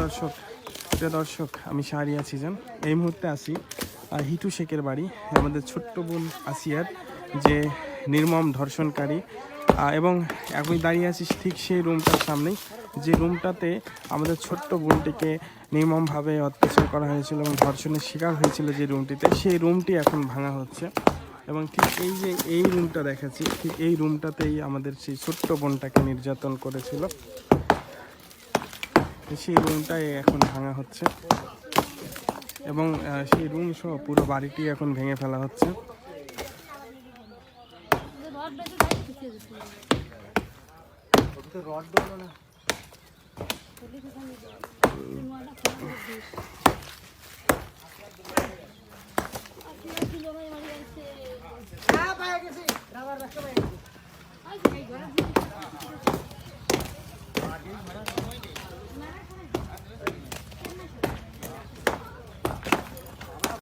প্রিয় দর্শক, আমি শাহরিয়ার সিজন। এই মুহূর্তে আছি হিটু শেখের বাড়ি, আমাদের ছোট্ট বোন আসিয়ার যে নির্মম ধর্ষণকারী, এবং আমি দাঁড়িয়ে আছি ঠিক সেই রুমটার সামনেই, যে রুমটাতে আমাদের ছোট্ট বোনটিকে নির্মমভাবে অত্যাচার করা হয়েছিল এবং ধর্ষণের শিকার হয়েছিল যে রুমটিতে, সেই রুমটি এখন ভাঙা হচ্ছে। এবং ঠিক এই যে এই রুমটা দেখাচ্ছি, ঠিক এই রুমটাতেই আমাদের সেই ছোট্ট বোনটাকে নির্যাতন করেছিল। সেই রুমটাই এখন ভাঙা হচ্ছে এবং সেই রুম সহ পুরো বাড়িটি এখন ভেঙে ফেলা হচ্ছে।